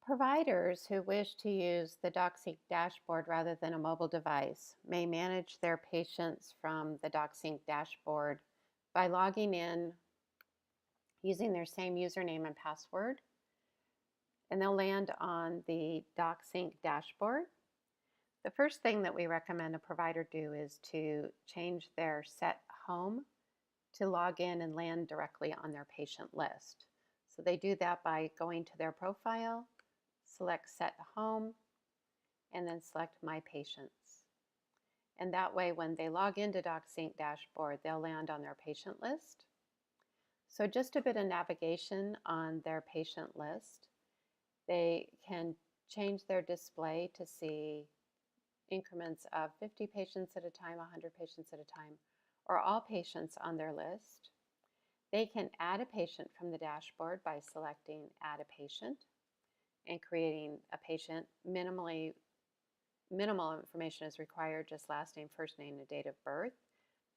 Providers who wish to use the DocSync dashboard rather than a mobile device may manage their patients from the DocSync dashboard by logging in using their same username and password, and they'll land on the DocSync dashboard. The first thing that we recommend a provider do is to change their set home to log in and land directly on their patient list. So they do that by going to their profile, select Set Home, and then select My Patients. And that way, when they log into DocSync dashboard, they'll land on their patient list. So just a bit of navigation on their patient list. They can change their display to see increments of 50 patients at a time, 100 patients at a time, or all patients on their list. They can add a patient from the dashboard by selecting Add a Patient and creating a patient. Minimal information is required, just last name, first name, and date of birth.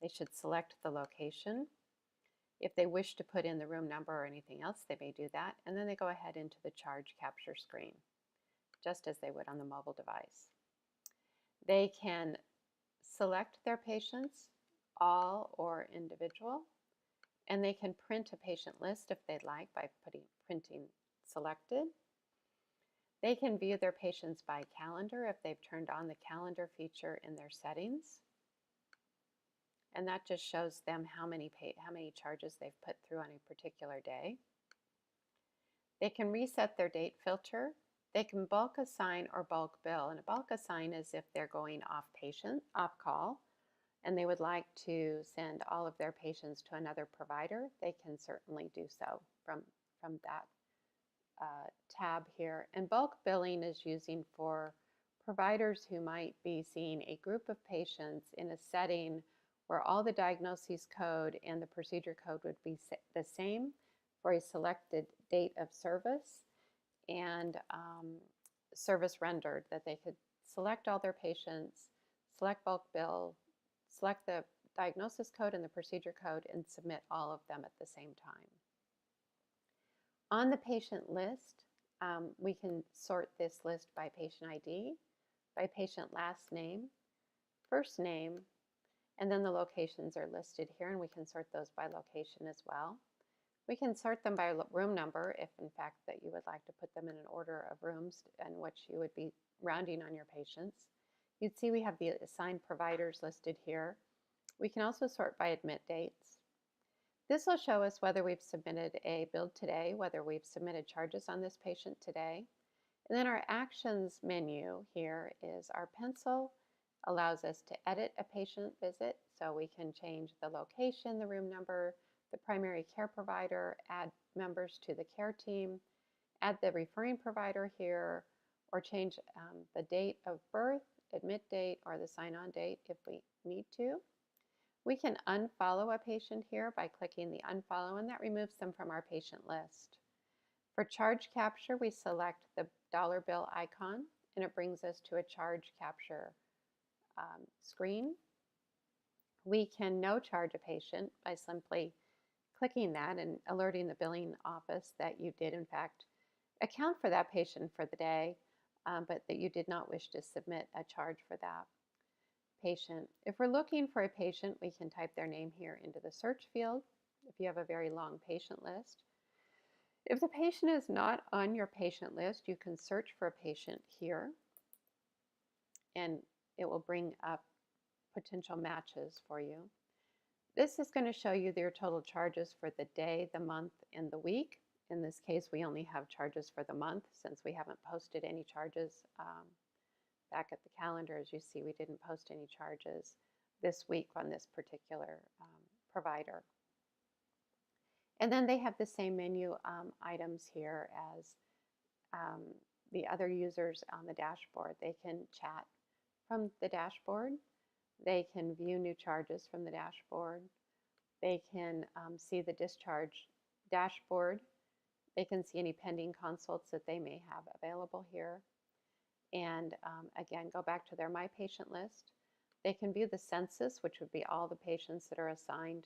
They should select the location. If they wish to put in the room number or anything else, they may do that. And then they go ahead into the charge capture screen, just as they would on the mobile device. They can select their patients, all or individual, and they can print a patient list if they'd like by printing selected. They can view their patients by calendar if they've turned on the calendar feature in their settings. And that just shows them how many charges they've put through on a particular day. They can reset their date filter. They can bulk assign or bulk bill. And a bulk assign is if they're going off call, and they would like to send all of their patients to another provider. They can certainly do so from that tab here. And bulk billing is using for providers who might be seeing a group of patients in a setting where all the diagnosis code and the procedure code would be the same for a selected date of service and service rendered, that they could select all their patients, select bulk bill, select the diagnosis code and the procedure code, and submit all of them at the same time. On the patient list, we can sort this list by patient ID, by patient last name, first name, and then the locations are listed here, and we can sort those by location as well. We can sort them by room number if in fact that you would like to put them in an order of rooms in which you would be rounding on your patients. You'd see we have the assigned providers listed here. We can also sort by admit dates. This will show us whether we've submitted a bill today, whether we've submitted charges on this patient today. And then our actions menu here is our pencil, allows us to edit a patient visit, so we can change the location, the room number, the primary care provider, add members to the care team, add the referring provider here, or change the date of birth, admit date, or the sign-on date if we need to. We can unfollow a patient here by clicking the unfollow, and that removes them from our patient list. For charge capture, we select the dollar bill icon, and it brings us to a charge capture screen. We can no charge a patient by simply clicking that and alerting the billing office that you did in fact account for that patient for the day, but that you did not wish to submit a charge for that patient. If we're looking for a patient, we can type their name here into the search field if you have a very long patient list. If the patient is not on your patient list, you can search for a patient here, and it will bring up potential matches for you. This is going to show you their total charges for the day, the month, and the week. In this case, we only have charges for the month since we haven't posted any charges back at the calendar. As you see, we didn't post any charges this week on this particular provider. And then they have the same menu items here as the other users on the dashboard. They can chat from the dashboard. They can view new charges from the dashboard. They can see the discharge dashboard. They can see any pending consults that they may have available here. And again, go back to their My Patient list. They can view the census, which would be all the patients that are assigned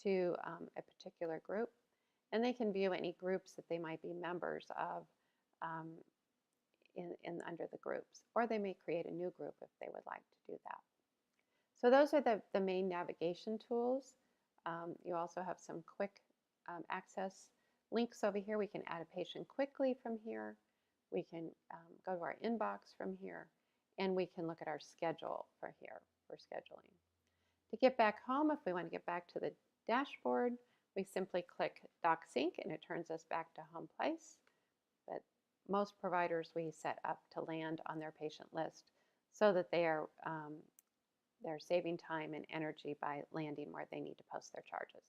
to a particular group. And they can view any groups that they might be members of under the groups, or they may create a new group if they would like to do that. So those are the main navigation tools. You also have some quick access links over here. We can add a patient quickly from here. We can go to our inbox from here, and we can look at our schedule for here for scheduling. To get back home, if we want to get back to the dashboard, we simply click DocSync and it turns us back to home place. But most providers we set up to land on their patient list so that they're saving time and energy by landing where they need to post their charges.